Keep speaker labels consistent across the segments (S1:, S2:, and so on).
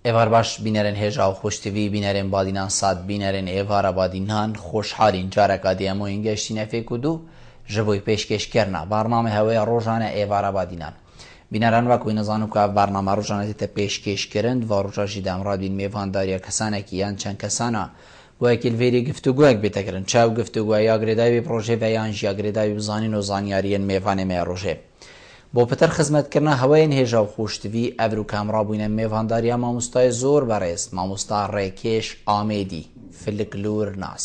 S1: ایوار باش بینرن هجا و خوشتوی بینرن بادینان ساد بینرن ایوارا بادینان خوشحالین جارکا دیمو اینگشتینه فیکودو جبوی پیشکش کرنا برنامه هوای روزانه ایوارا بادینان بینران وکوی نزانو که برنامه روزانه تا پیشکش کرند و روزاشی دامراد بین میوانداریا کسانه که یان چند کسانه و اکیل ویری گفتگویک بیتکرن چاو گفتگوی یا گریدای پروژه و یانج یا گریدای بزانین و زانیارین میوانه می روزه بۆ پتر خزمەتکردنا هەوایەن هێژا و خۆشتوی ئەڤر و کامڕابووینە میێڤانداریە مامۆستای زۆر بەڕێز مامۆستا ڕێکێش ئامێدی فلکلور ناس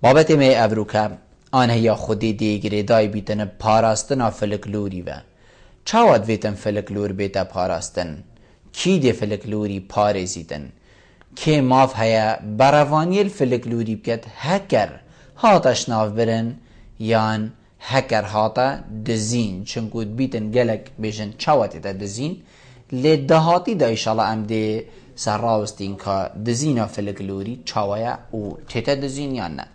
S1: بابەتێ مێ ئەڤروکە ئان هەیە خودی دێگرێدای بیتنە پاراستنا فلکلوریڤە چاوا دوێتن فلکلور بێتە پاراستن کی دێ فلکلوری پارێزیتن کێ ماف هەیە بەڕەوانیل فلکلوری بکەت هەکەر هاتەش ناو برن یان هەکەر هاتە دزین چونکو بیتن گەلک بێژن چاوەتێتە دزین لێ دەهاتیدا ئیشەڵا ئەم دێ سەرڕاوستین کە دزینە فلکلوری چاوەیە و تێتە دزین یان نە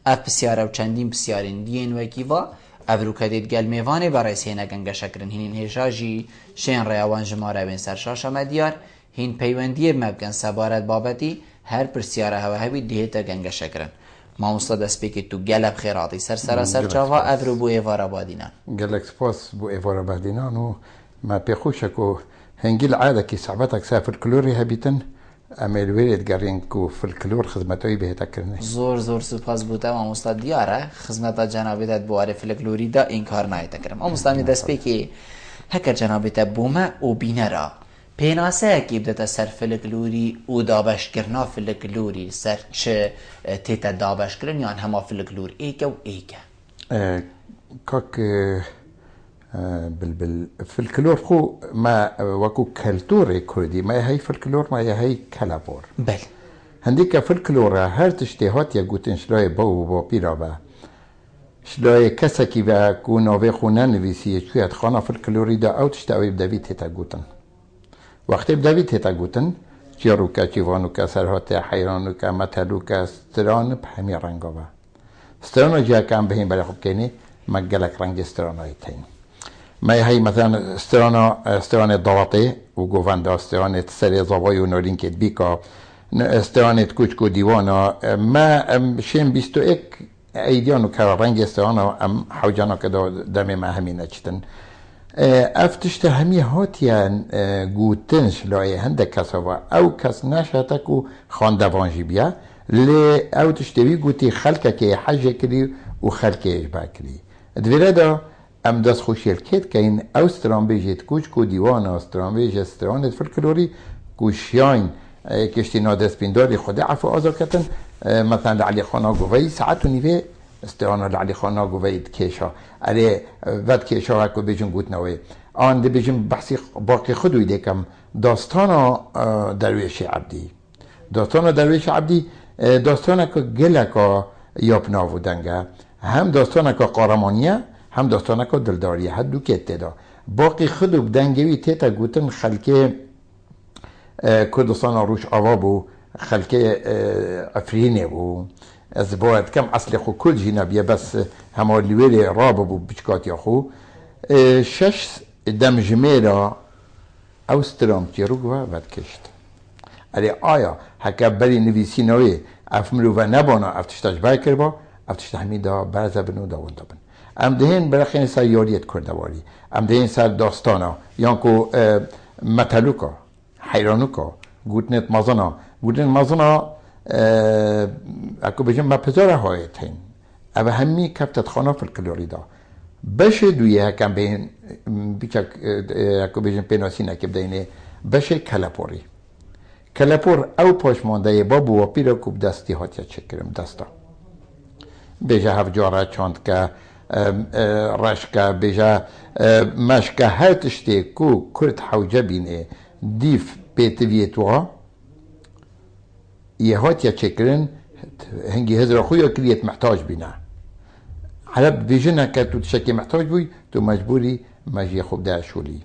S1: ئەف پرسیارە و چەندین پرسیارین دیێن وەکیڤە ئەڤروکە دێت گەل میێوانێ بەڕێز هێنە گەنگەشەکردن هین هێژاژی شێن ڕێیاوان ژمارەوێن سەر شاشەمە دیار هین پەیوەندیە مەبکەن سەبارەت بابەتی هەر پرسیارە هەوە هەوی دێتە گەنگەشەکردن مامۆستا دەستپێکی تو گەلە بخێڕاتی سەرسەرە سەرچاوە ئەڤر بۆ ئێوارە بادینان
S2: گەلێک سپاس بۆ ئێوارە بادینان و ما پێخۆشە و هەنگی عادەکی سەعبەتێک سا فلکلۆری هەبیتن ئەمێ لێرێت گەڕین و فلکلۆر خزمەتەوەی بەهێتەکردنی
S1: زۆر سوپاس بووتە مامۆستا دیارە خزمەتە جەنابێتت بۆوارێ فلکلۆریدا ئینکار نایەتەکردم مامۆستامی دەستپێکی هەکە جەنابێتە بوومە و بینەرە پێناسەیەکی بدەتە سەر فلکلوری و دابەشکردنا فلکلوری سەر چ تێتە دابەشکردن یان هەما فلکلور ئێکە و ئێکە
S2: کاک بلبل فلکلۆر خۆ ما وەکو کەلتۆرێک کوردی ما هەی فلکلۆر ما هەی کەلەپۆر
S1: بەل
S2: هەندێکە فلکلۆرە هەر تشتێ هاتیە گوتن شلای بە و بۆ پیرابە شلای کەسێکی بە و ناوێ خۆ نەنویسیە کوێت خانە فلکلۆریدا ئەو تشتەوەی بدەوی تێتە گوتن وقتی بدوی تیتا گوتن چیاروکا چیوانوکا سرهاته حیرانوکا متلوکا ستران بهمی رنگا با ستران جا کم بهیم برای خوب کنی مگلک رنگ ستران های تین ما هی مثلا ستران ضواطی و گوونده ستران سری زوای و نورین کت بیکا ستران کوچکو دیوانا ما شیم 21 ایدیانو که رنگ ستران ام حوجانا که دم ما همین اچتن افتشت همی هاتیان گوتنش لای هنده کسا او کس نشتک و خاندوانجی بیا لی او تشتوی گوتی خلکه که حج کری و خلکه اجبا کری دویره دا ام دست خوشیل کت که این او ستران بیجید کوچ کو دیوانا ستران بیجید سترانت فلکلوری کوشیاین کشتی نادست بینداری خود عفو آزار کتن مثلا لعلی خانا گوهی ساعت و نیوه استعانه لعلی خانا گوید کیشا علی ود کیشا هکو بیجن گوت نوی آن دی بیجن بحثی باقی خودوی دیکم داستان درویش عبدی داستان که گلکا یابناو دنگه هم داستان که قارمانیه هم داستان که دلداریه هر دو کت دا باقی خودو بدنگوی تیتا گوتن خلکه کردستان روش آوابو خلکه افرینه بو از باید کم اصل خو کل جینا بیا بس همه لیویل رابو بو بچکاتی خو شش دم جمیرا اوسترام تیروگوا ود کشت الی آیا حکا بری نویسی نوی افمرو و نبانا افتشتاش بای کربا افتشت همی دا برزه بنو دا وندا بن ام دهین برخین سر یاریت کردواری ام دهین سر داستانا یانکو متلوکا حیرانوکا گوتنت مازانا اکو بجم ما پزاره هایت هین او همی کفتت خانه فلکلوری دا بشه دویه هکم بین بیچک اکو بجم پیناسی نکب دینه بشه کلپور او پاشمانده بابو و پیرا کوب دستی هاتیا چکرم دستا بیجا هفجاره چاند که رشکه بیجا مشکه هر تشتی کو کرد حوجه بینه دیف بیتویتوها یه هاتیا چکرن هنگی هزار خویا کلیت محتاج بینه حلب بیجنه که تو تشکی محتاج بوی تو مجبوری مجی خوب ده شولی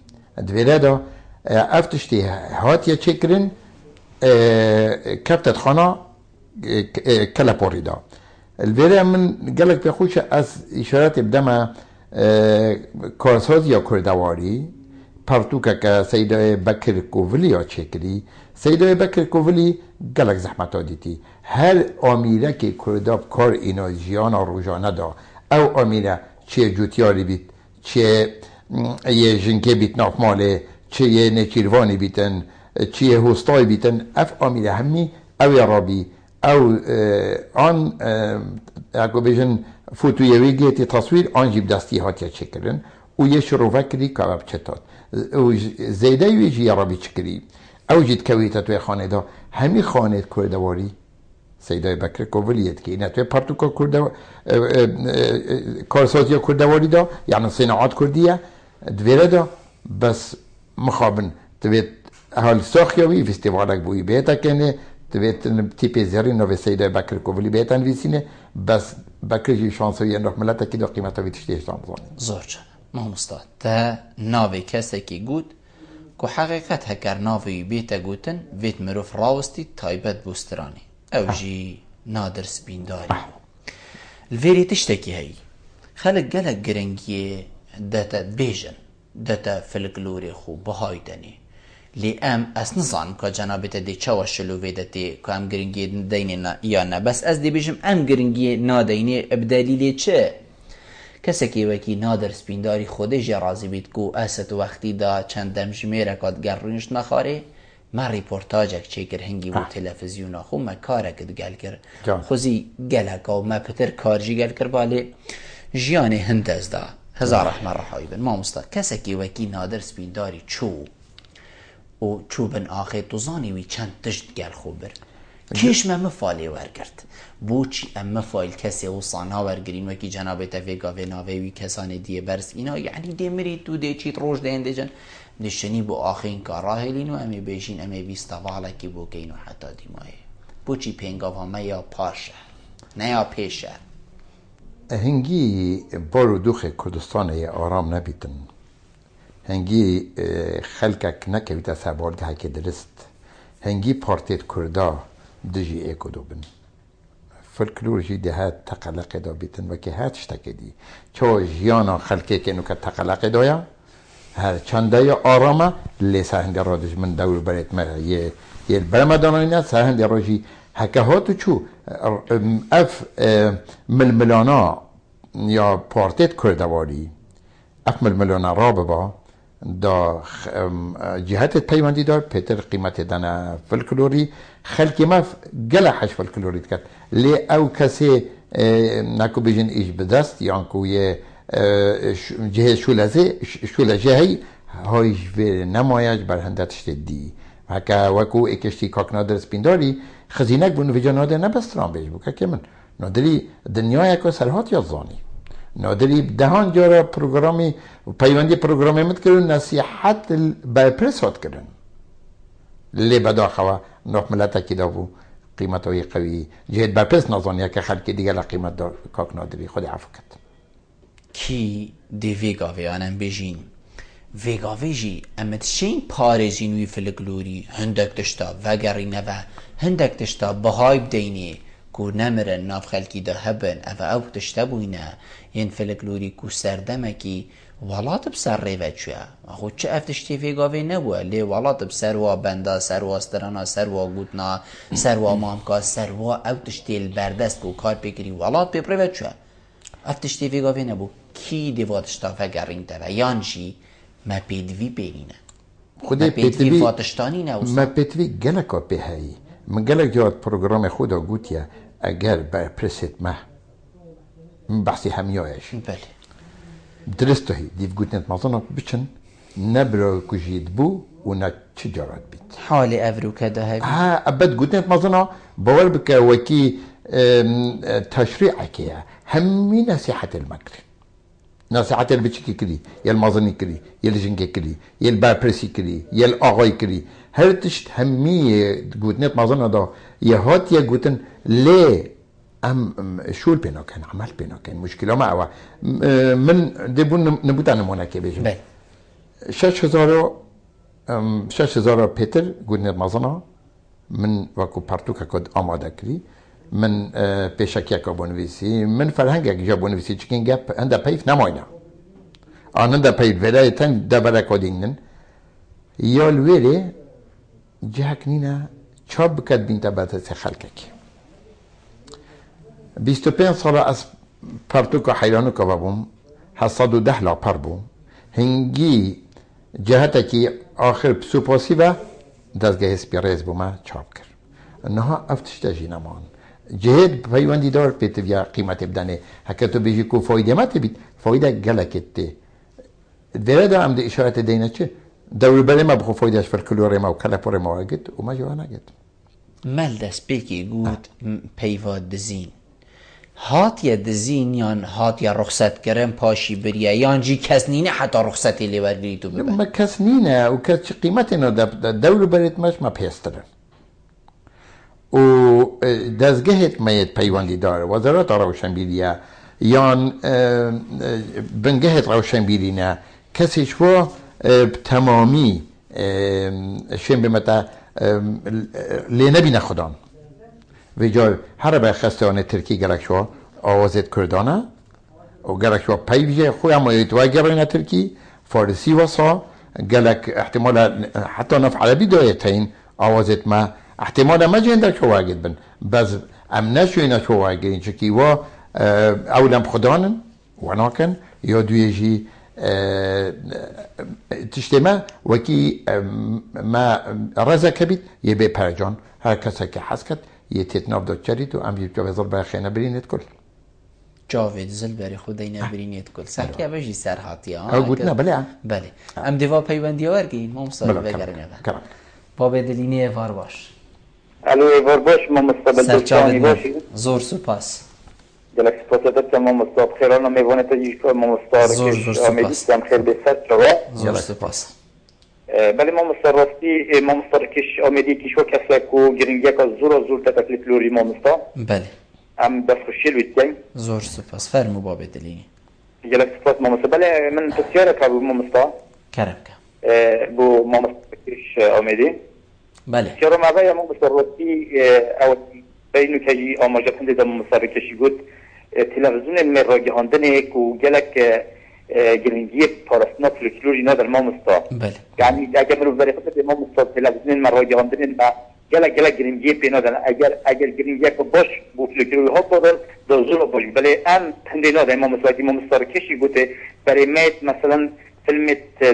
S2: دویره دا افتشتی هاتیا چکرن کفتت خانه کلپوری دا الویره من گلک بخوش از اشارات بدم کارساز یا کردواری پرتوکه که سیدای بکر کوولی ها چکری سیدای بکر کوولی گلک زحمت ها دیتی هر آمیره که کرداب کار اینا جیانا روزانه دا او آمیره چه جوتیاری بیت چه یه جنکه بیت نافماله چه یه نچیروانی بیتن چه یه هستای بیتن اف آمیره همی او رابی او آن اگه بیشن فوتویوی گیتی تصویر آن جیب دستی هاتیا چکرن و یه شروع کردی که اب چطور زیده یوی جی عربی چکری او جید کویتا توی خانه دا همی خانه کردواری سیدای بکر کوولیت که اینه توی پرتوکا کارسازی کردواری دا یعنی صناعات کردیه دویره دا بس مخابن توی حال ساخیاوی فستیوالک بوی بیتا کنه توی تیپی زیری نوی سیدای بکر کوولی بیتا نویسینه بس بکر جی شانسوی انداخ ملتا که دا قیمتا وی تشتیشتان بزانه
S1: زور جان مهم استاد تا ناوی کسی که گود که حقیقت هکر ناوی بیتا گوتن ویت مروف راوستی تایبت بوسترانی او جی نادر سپینداری الویری تشتکی هی خلق گلک گرنگی داتا بیجن داتا فلکلوری خوب بهای دنی لی ام اس نظام که جنابت دی چاوا شلو ویدتی که ام گرنگی دینی یا نه بس از دی بیجم ام گرنگی نادینی ابدالی چه کسی که وکی نادر سپینداری خودش راضی بید کو است وقتی دا چند دمجمه رکات گرونش نخاره من ریپورتاجک چیکر هنگی و تلفزیون خو ما کارک گل کر خوزی گلک و ما پتر کارجی گل کر بالی جیان هند از دا هزار رحمه رحایی بن ما مستاد کسی که وکی نادر سپینداری و چو بن آخه توزانی وی چند تشت گل خوب بر کیش ما مفالی ورگرد بوچی ام مفایل کسی و صانها ورگرین وکی جناب تفیقا و ناوی کسان دیه برس اینا یعنی دی مرید تو دی چیت روش دهنده جن نشنی بو آخین کاراهلین و امی بیشین امی بیستواله بو گینو حتی دیمایه بوچی پینگاو همه یا پاشه نه یا پیشه
S2: هنگی بارو دوخ کردستان یا آرام نبیتن هنگی خلقک نکویتا سبارده هکی درست هنگی پارتیت کردا دجی ایکو دو بن فلکلورجی ده هات تقلق دا بیتن و که هات شتکی دی چو جیانا خلقه که نوکا تقلق دایا هر چنده یا آرامه لی سهنده رادش من دور برایت مرا یه برمداناینا سهنده راجی هکه هاتو چو اف ململانا یا پارتیت کردواری اف ململانا را ببا دا جهت پیوندی دار پیتر قیمت دانا فلکلوری خلقی ما گله حش فلکلوری کرد لی او کسی نکو بیجن ایش بدست یا که یه جهه شولجه هی هایش ویر نمایج بر هندتش دی هکا وکو اکشتی کاک نادر سپینداری خزینک بونو ویجا نادر نبستران بیش بو که من نادری دنیا یکو سرحات یا زانی نادری دهان جارا پروگرامی پیوندی پروگرامی مت کردن نصیحت با پرس هات کردن لی بدا خوا نوح ملتا کی دابو قیمت های قوی جهد با پرس نازانیه که خلقی دیگه قیمت دار کاک نادری خود عفو کد
S1: کی دی ویگاوی آنم بیجین ویگاوی جی امت شین پارزین وی فلکلوری هندک دشتا وگرینه و هندک دشتا بهای بدینی کو نمرن ناف خلکی دا هبن او تشتا بوینه ین فلکلوری کو سردمکی ولات بسر ریوه چوه خود چه افتشتی ویگاوی نبوه لی ولات بسر و بنده سر و استرانا سر و گوتنا سر و مامکا سر و او تشتی البردست کو کار بگیری ولات بپریوه چوه افتشتی ویگاوی نبو کی دیواتشتا فگرین تا و یانجی ما پیدوی بینینه
S2: خود
S1: پیدوی فاتشتانی نه
S2: ما پیدوی گلکا پیهایی من گلک جواد پروگرام خدا گوتیا اگر بر پرست ما بحثی همیایش
S1: بله
S2: درسته هی دیو گوتنت مازانا بچن نبرا کجید بو و نه چجارات بیت
S1: حال افرو کده هی
S2: ابد گوتنت مازانا باور بکا وکی تشریع کیا همي نصيحة المكر نصيحة البتشكي كري يا المازني كري يا الجنكي كري يا البابرسي كري يا الأغاي كري هرتشت همي قوتنت مازن دا يا هات يا قوتن ليه شو البينا كان عمل بينا كان مشكلة معه من دبون نبوت أنا مناكي بيجي شاش هزارو بيتر قوتنت مازنا من وكو بارتوكا كود آماده كري من پیشکی که بونویسی من فرهنگ که جا بونویسی چکین گپ هنده پیف نماینا آن هنده پیف ولایتن دبره کدینن یا الویره جهک نینا چاب بکد بین تبعت خلقه کی 25 سال از پرتوک حیرانو که بوم 710 لا پر بوم هنگی جهت کی آخر سوپاسی و دستگاه اسپیرز بوم چاب کرد انها افتشت جینمان جهت پیوندی دار پیت ویا قیمت بدنه حکتو بیجی کو فایده ما تبید فایده گلکته دردا عمد اشارت دینه چه دور بله ما بخو فایدهش فر کلور ما و کلپور ما وگد و ما جوانا گد
S1: مل دست بکی گود پیواد دزین هات یا دزین یان هات یا رخصت کرن پاشی بریه یان جی کس نینه حتی رخصتی لیورگری تو ببن
S2: ما کس نینه و کس قیمت اینو دور بلیت ماش ما پیستره و دستگهت مایت پیوندی داره وزارت روشنبیریه یان بنگهت روشنبیرینه کسی شو تمامی شیم به متا لینبینه خودان و جای هر به خستانه ترکی گرک شو آوازت کردانه و گرک شو پیویه خوی اما یتوای گرینه ترکی فارسی وصا گلک احتمال حتی نف عربی دایتین آوازت ما احتمال ما جنده شو واجد بن بس ام نشو اینا شو واجد چکی و اولم خدانن وناکن یا دویجی تجتمع وكي ما رزق بيت يبي برجان هكذا كحسكت يتتناب دو تشريت وام يبقى بزر باخينا برينت كل
S1: جاوید زلبری خودینا برینیت کل سرکی بچی سر هاتی ها
S2: گوتنا بله
S1: بله ام دیوا پیوندی ورگی ما مصطفی بگرنه با بدلینی وار باش
S3: الو وار باش ما مصطفی باشی
S1: زور سپاس
S3: جلسه سپاس ما مصطفی خیرانه میوانه تجیش که ما مصطفی آمیدیستم خیر بسد شوا
S1: زور سپاس
S3: بله ما مصطفی ما مصطفی کش آمیدی کش و کسکو گرینگی که زور تکلیف لوری ما مصطفی
S1: بله
S3: ام دست خوشیل ویدیم
S1: زور سپاس فرمو با بدلینی
S3: جلسه سپاس ما مصطفی بله من تسیاره که ما مصطفی
S1: کرم که
S3: بو ما مصطفی کش آمیدی
S1: بله
S3: چرا ما باید ما مصطفی او بینو که آماجه کنده دم مصطفی کشی بود تلویزیون مراجعاندنه کو گلک گرینگی پاراسنا فلکلوری ندار ما مصطفی
S1: بله
S3: یعنی اگر مرو برخصت ما مصطفی تلویزیون مراجعاندنه با گلک گرینگی پینا دارن اگر گرینگی کو باش بو فلکلوری ها بودن دوزور باش بله ام تندینا دارن ما مصطفی کشی بوده برای میت مثلا فیلم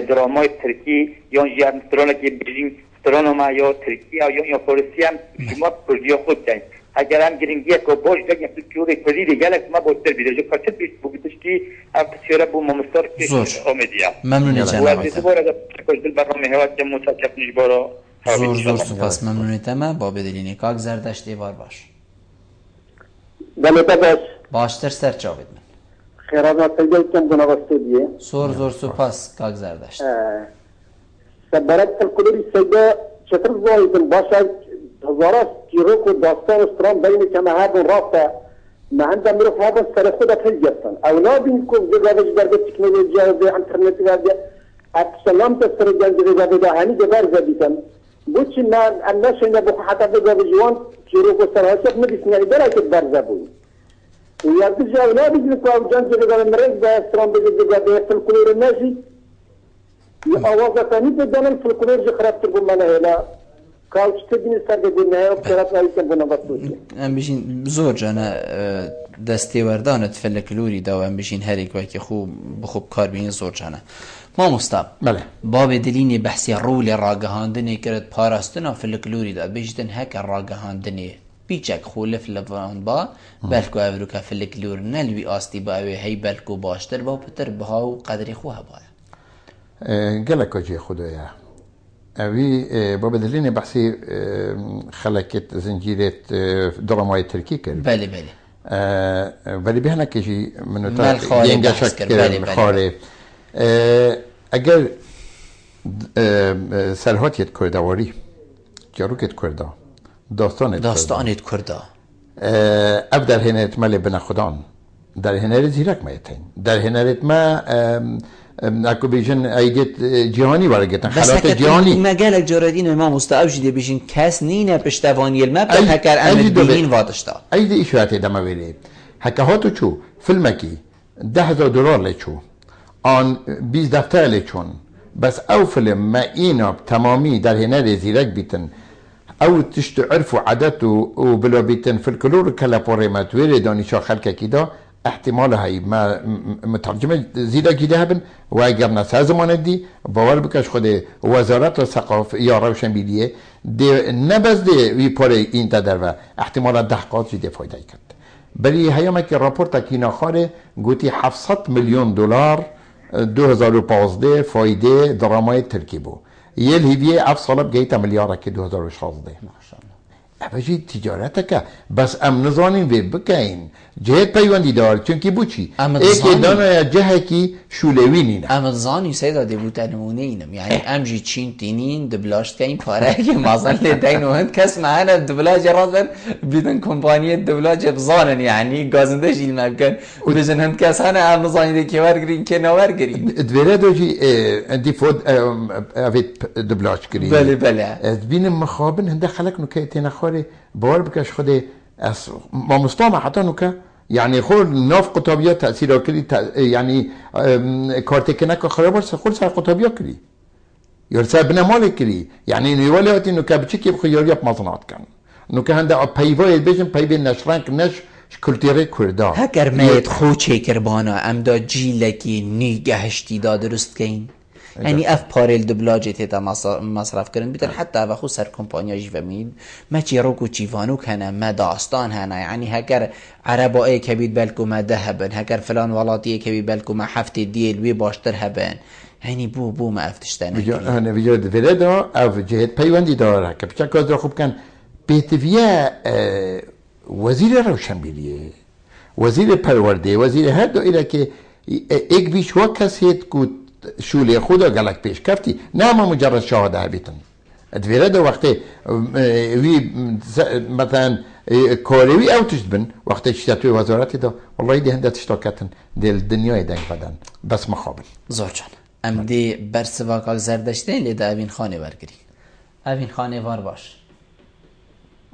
S3: درامای ترکی یا جرم که بیجین ترانوما یا ترکی یا فارسی هم شما پروژه خود دارین اگر هم گرینگی که باش دیگه فلکلوری پذیری گلک ما بودتر بیده جو کارت بیش بودشتی ام تسیاره بو ممستار کش آمدیا
S1: ممنون جناب
S3: و دوباره دل برنامه هوا که متشکر نجبارا
S1: زور سپاس ممنونیتم با بدلینی کاک زردشت دیوار باش
S4: بله باش
S1: باشتر سر جاوید من
S4: خیرات پیدا کم گنا استودیه
S1: زور سپاس کاک زردشت
S4: سبارت الکلوری سیدا چطور زایدن باشه هزارات کیروک و داستان استران بین کما هذا رافته ما عندهم يروح هذا السرقة تلجسن أولادي يكون جذاب جذاب التكنولوجيا والإنترنت هذا السلام تسرق جذاب ده هني جذاب زبيتم بوش ما الناس هنا بخو حتى جذاب جوان كيروك وسرقة ما بيسمعني بلا كبار زبون ويأتي أولادي يكون جذاب المريض ده استران بجذاب في الكلور الناجي يأوازا ثاني بدنا في الكلور جخرات تقول منا هنا کاوچ تدین سر بدنه و کرات نایکن بنا بسوی.
S1: ام بيشين زور جانا دستي وردانت فلكلوري دا و ام بيشين هريك وكي خوب كار بين زور جانا. ما مستاب.
S2: بله.
S1: باب دليني بحثي رول راگهاندني كرت پاراستنا فلكلوري دا بيجتن هك راگهاندني بيچك خولف لفان با بلکو اوروكا فلكلور نلوي آستي با اوي هي بلکو باشتر با پتر بهاو قدري خوها بايا.
S2: قلق وجه خدايا. اوی با بدلین بحثی خلقت زنجیرت درامای ترکی کرد.
S1: بله.
S2: ولی بهنه کشی منو
S1: تا
S2: ینگشک کرد خاله. اگر سرهاتیت کردواری جاروکت کرده
S1: داستانت کرده
S2: اب در هنرت مال بنا خدان در هنرت زیرک میتین در هنرت ما اكو بيجن ايديت جهاني ورقتن خلات جهاني
S1: ما قالك جرادين ما مستعجل دي بيجن كاس نينا پشتواني المبدا هكر عمل بين واتشتا
S2: ايدي اشوات دما بيلي هكا هاتو چو فيلمكي $10,000 لچو آن 20 دفتر لچون بس او فيلم ما اينا تمامي در هنا زيرك بيتن او تشتعرفوا عادات وبلا بيتن في الكلور كالابوريمات ويري دانيشا خلقه كده احتمال هاي ما مترجمه زيدا كده هبن واگر نسا زمان دي باور بكش خود وزارت الثقافه یا روشنبیلیه دي نبز دي وي پاره این تدر احتمال دهقات جدي فایده کرد بلی هیام که راپورت کینا خاره گوتی 700 میلیون دلار 2015 فایده درامای ترکی بو یل هیویه اف سالب گیتا میلیارد که 2016 اوجی تجارتك بس ام نظانين في بكاين جهت پیوندی دار چونکی بوچی ایک دانا جهه کی شولوینین
S1: ام زانی سیدا دیبوت نمونینم یعنی ام جی چین تینین دبلاش که این پاره که مازن لدین و هند کس معنا دبلاج رادن بدون کمپانی دبلاج بزانن یعنی گازنده جیل ممکن بزن هند کس هنه ام نظانی دی که ورگرین که نورگرین
S2: دویره دو جی اندی فود اوید دبلاج کرین
S1: بله بله
S2: بینم مخابن هنده خلق نکه نخوری باور بکش خود ما مستمع حتى نكا يعني خور ناف قطابيات تأثير كري يعني كارتكناك خرابر خور سر قطابيات كري يرسل بنا مالك كري يعني نيوالي هاتي نكا بچكي بخياريا بمصنعات كان نكا هنده پيوه بيجن پيوه نشرانك نش كولتيري كردا
S1: هكر ميت خو چه کربانا ام دا جيلكي نيگهشتي دا درست كين یعنی اف پارل دبلاج تیتا مصرف کردن بیتر حتی و خود سر کمپانیا جیفمید ما چی روکو چیوانو کنه ما داستان هنه یعنی هکر عربایی که بید بلکو ما ده هبن هکر فلان ولاتیه که بید بلکو ما هفته دیل وی باشتر هبن یعنی بو ما افتشتنه
S2: هنه ویجا دویره دا او جهت پیوندی داره که بچه کاز را خوب کن بیتویه وزیر روشنبیلیه وزیر پرورده وزیر هر دائره که ایک بیش ها کسیت کود شولی خدا گلک پیش کفتی نه ما مجرد شاهده بیتن ادویره دو وقتی وی مثلا کاروی او تشت بن وقتی شتاتوی وزارتی دا والله دی هنده تشتاکتن دل دنیای دنگ بدن بس مخابل
S1: زور جان ام دی برسواکاک زردشتین لیده اوین خانه برگری اوین خانه وار باش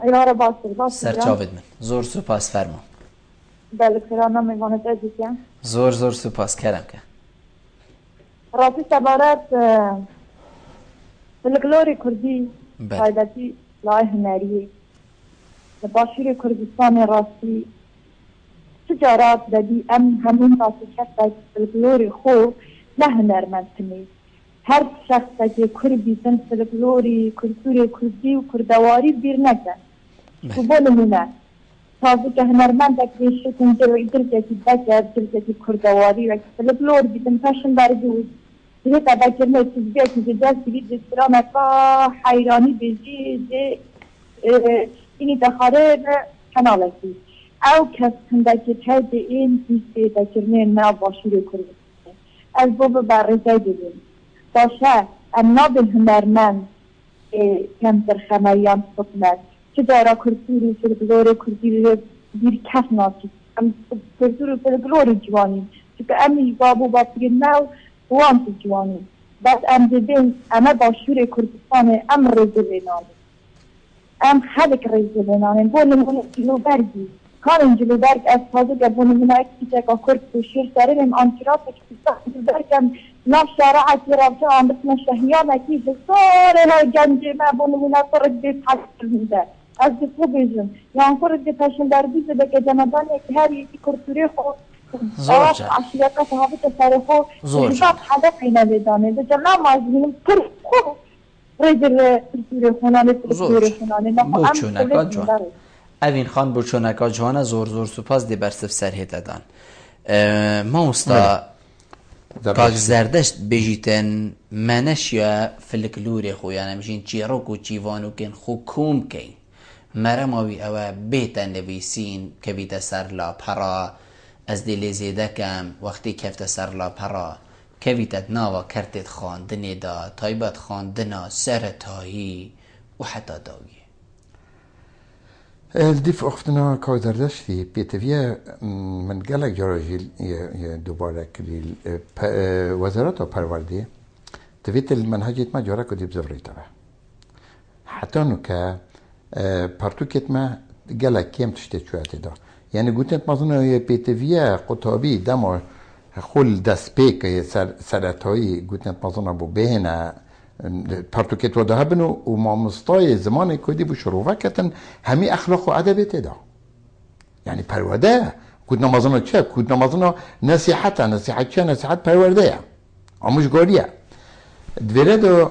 S5: ایواره باش
S1: سرچاوید من زور سپاس فرما
S5: بله خیرانه میوانه تجیکم
S1: زور سپاس کرم که
S5: راستی سبارت فلکلوری کردی قاعدتی لای هنریه باشور کردستان راستی تجارات بدی ام همون راستی فلکلوری خو نه هنرمند کنی هر شخص که کردی سن فلکلوری کلتوری کردی و کردواری بیر نکن تو بولمونه تازه که هنرمند اکریشه کنجه و ایدرجه که کردواری و فلکلور بیدن پشن برگوز دیگه تبکرمه چیزی که جدید سیدی دسترام اکا حیرانی بیجی اینی دخاره کنالتی او کس هندکی تاید این بیسته دکرمه نا باشور کردستان از بابا برزای دیدیم باشه امنا به هنرمند کم در خمریان سکنند چه دارا کلتوری فلکلور کردی بیر کف ناسی ام کلتور فلکلور جوانیم چون امی بابو باپیر نو وانت جوانیم بس ام دیدیم اما باشور کردستان ام رزلینانی ام خلق رزلینانی بونمون جلوبرگی کارن جلوبرگ از تازه که بونمون اکی که کرد بشیر سریم آنچرات که جلوبرگم ناف شارعتی رابطه آن بسم شهیان اکی بساره های گنجه ما بونمون اصرد بیت حسر میده از دفو بیجن یعنی کرد که پشن در بیزه بکه جمدان یک هر یکی کرتوری خود
S1: زور جان
S5: عشیقه صحابت سر خود
S1: زور جان
S5: حدقی نبیدانه ده جمع مازمینم کرد خود ریدر کرتوری خونانه
S1: بوچونکا جوان اوین خان بوچونکا جوانه زور سپاس دی برسف سرهی دادن ما استا کاک زردشت بجیتن منش یا فلکلوری خو یعنی مشین چیروک و چیوانو کن خو کوم کن مرماوی اوه بیتا نویسین که بیتا سر لا پرا از دل زیده کم وقتی کفت سر لا پرا که بیتا ناوا کرتت خواندنی دا تایبت خواندنا سر تایی و حتی داویه
S2: الديف أختنا كوزردشتي بيتفيا من قالك جراجيل دوباره كليل وزارة پروردی تفيت المنهجيت ما جارا كدي بزفريتا حتى نكا پارتوكيت ما قالك كيم تشتت شوية دا يعني قلت مظنه بيتفيا قطابي دمو خول دست پیک سرطایی گوتنت مازن ابو بهنه پرتوکت و دهبن و مامستای زمان کدی بو شروع کتن همی اخلاق و ادبیت دا یعنی پرورده کود نمازنا چه کود نمازنا نصیحت چه نصیحت پرورده آموش گاریه دویره دو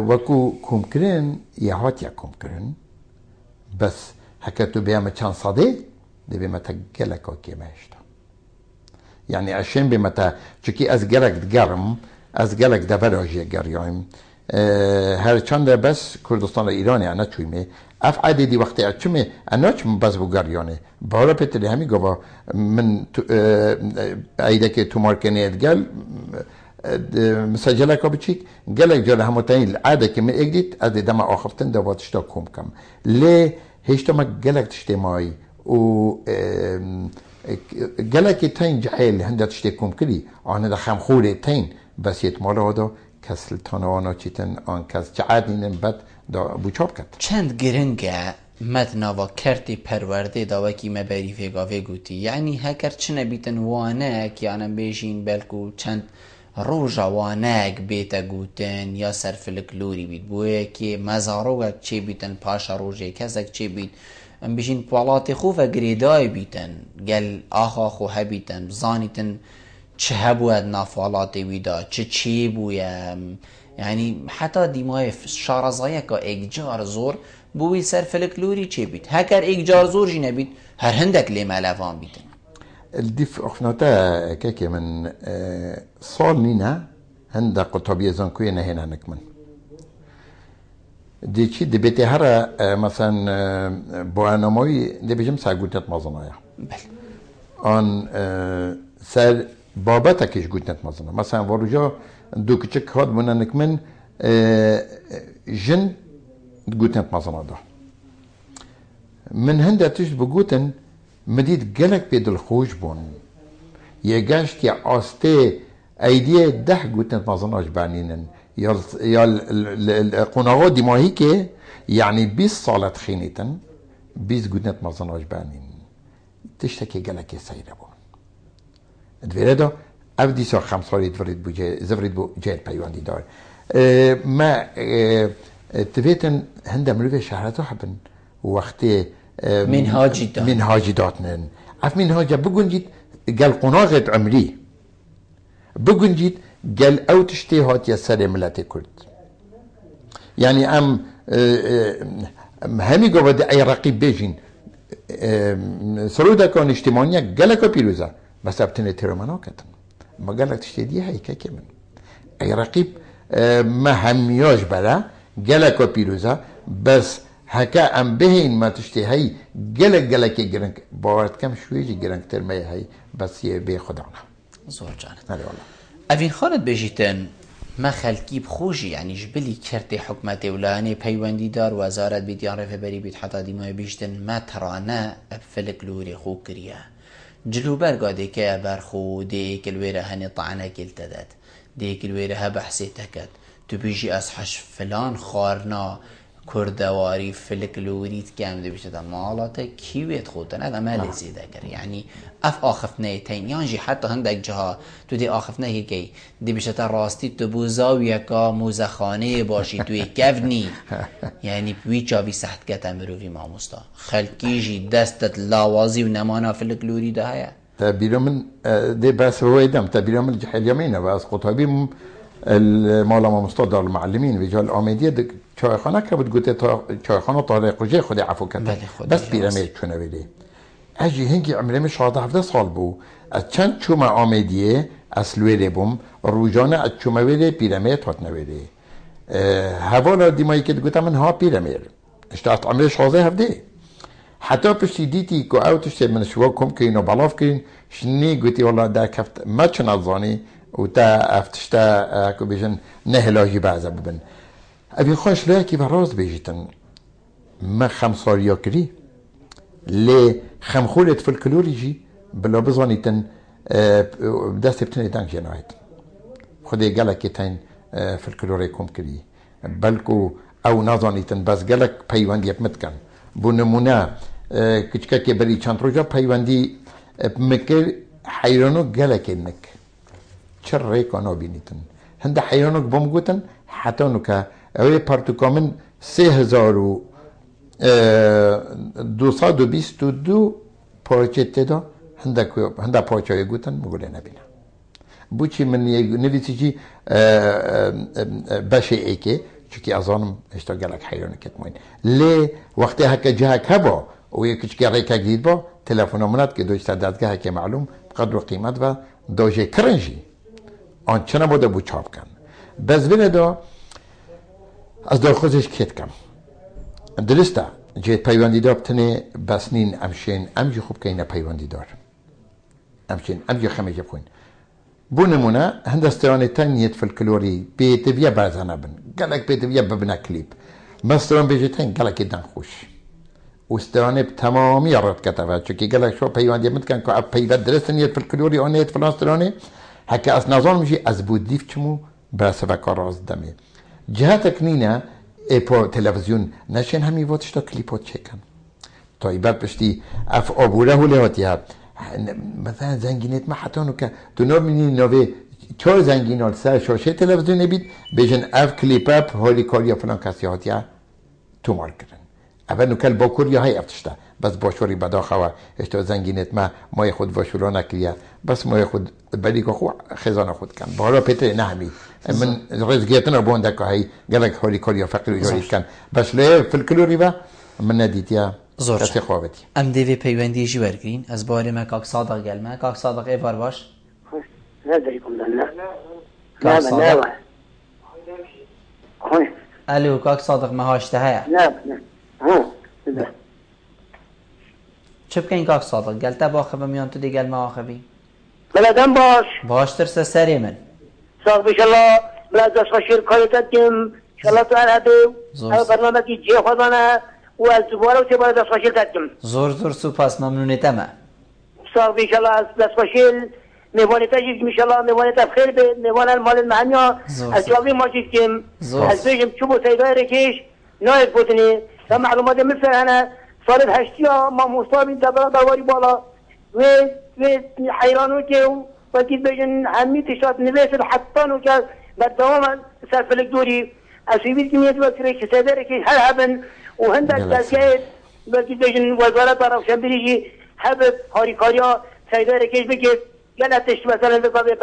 S2: وکو کم کرن یه هات یا کم کرن بس حکتو بیام چند صده ده بیام تا گلک آکی مهشتا یعنی اشین بیام تا چکی از گلک دگرم از گلک دبراجی گریایم هر چند بس کردستان ایرانی انا چویمه اف عددی وقتی اچمه انا چم بس بگریانه بالا پتری همی گوا من ایده که تو مارکنه گل مسجله که بچیک گلک جال هموتایی العاده که من اگدید از دم آخفتن دواتشتا کم کم لی هشتا ما گلک تشتی مای و گلک تاین جحیل هنده تشتی کم کلی آنه دا خمخوری تاین بس یتماله ها دا کسل تانوانا چیتن آن کس جعادینن بد دا بوچاب کد
S1: چند گرنگه مدناوا کرتی پرورده داوکی مبری فیگاوه گوتی یعنی هکر چنه بیتن وانک یعنی بیشین بلکو چند روژا وانک بیتا گوتن یا صرف الکلوری بیت بوه که مزاروگک چه بیتن پاشا روژه کسک چه بیت بیشین پوالات خوف گریدای بیتن گل آخا خواه بیتن بزانیتن چه هبوید نافالات ویدا چه بویم یعنی حتی دیمای شارزایه که اگجار زور بوی صرف الکلوری چه بیت هکر اگجار زور جی نبیت هر هندک لی ملوان بیتن
S2: الديف أخناتا كاكي من صال نينا هندا قطبية زنكوية نهينا نكمن دي چي دي بيتي هرا مثلا بوانموي دي بيجم ساقوتنت مازنايا آن سر بابتا كيش قوتنت مازنا مثلا ورجا دو كچك هاد بنا نكمن جن قوتنت مازنا دا من هندا تشت بقوتن مدید گلک پید الخوش بون یه گشت که آسته ایدیه ده گوتنت مازناش بانینن یا قناغا دیماهی که یعنی 20 سالت خینیتن 20 گوتنت مازناش بانین تشتکی گلک سیره بون دویره دا او دیسا خمساری زفرید بو جهل پیواندی دار ما تویتن هنده مروی شهرتو حبن وقتی منهاجی داتنن اف منهاجه بگنجید گل قناغت عمری بگنجید گل او تشتیهات یا سر ملت کرد یعنی همی گوه ای رقیب بیجین سروده کان اجتماعیه گلکا پیروزه بس ابتنه تیرومنا کتن ما گلک تشتیدیه هایی که من ای رقیب ما همیاش بره گلکا پیروزه بس هکا ام بهین ما تشتهی گلک گرنگ باورت کم شویجی گرنگ ترمه هی بس یه بی خدانا
S1: زور جانت
S2: هلی والله
S1: اوین خانت بجیتن ما خلکی بخوشی یعنی جبلی کرت حکمت اولانی پیوندی دار وزارت بیت یا رفه بری بیت حتی دیمای بجیتن ما ترانه افلک لوری خو کریه جلو برگا دیکه برخو دیک الویره هنی طعنه کلتدد دیک الویره ها بحثی تکد تو بیجی از حش فلان خارنا کردواری فلکلوریت کم دی بیشتر مالات کیویت خودن اگه مالی زیده کر یعنی اف آخفنه تین یعنی حتی هندک جها تو دی آخفنه که دی بیشتر راستی تو بوزاویه که موزخانه باشی توی کفنی یعنی بوی چاوی سخت کتا مروفی ماموستا خلکیجی دستت لاوازی و نمانا فلکلوری ده هیا
S2: تبیرو من دی بس هو ایدم تبیرو من جحل یمینه و از قطابی المولا مستاد دار المعلمين رجال آمدیه چایخانه که بود گوته چایخانه طارق قجه خودی عفو کرد بس پیرمید چونه بیلی اجی هنگی عمرم 16-17 سال بو از چند چوم آمدیه اصلویره بوم روزانه از چومه ویره پیرمید هات نویره حوالا دیمایی که گوته من ها پیرمید اشتاعت عمره 16-17 حتی پشتی دیتی که او تشتی من شوا کم که اینو بلاف کرین شنی گوتی والله در کفت ما چه نظانی و تا افتشتا اكو بيجن نهلاجي بعضا ببن ابي خوش لاكي براز بيجتن ما خمسار ياكري لي خمخولت في الكلوريجي بلا بزانيتن دست بتني تانك جنايت خدي قالك تين في الكلوريكم كري بلكو او نظانيتن بس قالك بيواندي بمتكن بو نمونه كچكا كي بري چند روجا بيواندي مكر حیرانو گلک نک چر ریکانو بینیتن هنده حیرانو بوم گوتن حتی نکه اوی پرتوکامن 3222 پارچه تدا هنده پارچه های گوتن مگوله نبینه بوچی من نویسی چی باشه ایکی چکی ازانم اشتا گلک حیرانو کتموین لی وقتی هکا جهک هبا و یکیش گره که گید با تلفن منات که دوشتا دادگاه که معلوم قدر و قیمت و دوشه کرنجی آن چه نبوده بو چاپ کن بس بینه دا از دار خوزش کت کم درسته جهت پیوندی دار بتنه بسنین امشین امجی خوب که اینه پیوندی دار امشین امجی خمه جب خوین بو نمونه هندسترانی تنیت فالکلوری بیتویه برزنه بن گلک بیتویه ببنه کلیپ مستران بیجتن گلک دن خوش واسترانه تمامی رد كتبه چونكي قالك شو بيوان مت كان كو بيبد درست نيت في الكلوري او نيت في الاسترانه هكا اس نظام مشي از بوديف چمو برسه كاراز دمي جهتك نينا ايبو تلفزيون نشين همي واتشتا كليبوت چكن طيبات بشتي اف ابوره لهاتيها مثلا زنجينيت ما حتانو که تو نوميني نوي چور زنجينال سر شاشه تلفزيون بيت بيجن اف كليباب هولي كاريا فلان كاسي هاتيها تو ماركرن اول نکل با کوریا های افتشته بس باشوری بداخواه اشتا زنگینت ما خود واشورا نکریه بس ما خود بلی که خو خزانه خود کن بارا پیتر نهمی من رزگیتن رو بونده که های گلک هولی کوریا فقیری جارید کن بس لی فلکلوری با من ندیدیا کسی خوابتی
S1: ام دیوی پیوندی جی برگرین از باری ما کاک صادق گلمه کاک صادق ایوار باش
S6: ندریکم دن
S1: کاک صادق الو کاک صادق مهاشته هیا
S6: نه
S1: چه بکنی کاک صادق گلتا با خبه میان تو دیگل ما آخبی
S6: بلدم
S1: باش ترسه سری من
S6: صاحب بشالله بلد دست خشیر کاریتت کم شالله تو الهده او برنامه کی جه خودانه و از دوباره و بلد دست خشیر کم
S1: زور سپاس ممنونیتمه
S6: صاحب بشالله از دست خشیر میوانیتا جیز میشالله میوانیتا بخیر به میوان المال المعنیا از جوابی ما جیز کم از بیجم چوبو سیدای رکیش نایت بودنی و معلومات مثل انا صارت هشتیا ما مصابين تبرا دواري بالا و حيرانو که وكيد بجن همي تشات نبيس الحطانو که بالدوام سرف الدوري اسيبيت كمية وكريش سيدارك هل هبن وهندك تلقيت وكيد بجن وزارة طرف شمبريجي هبت هاريكاريا سيدارك بكيت قالت تشت مثلا بقابل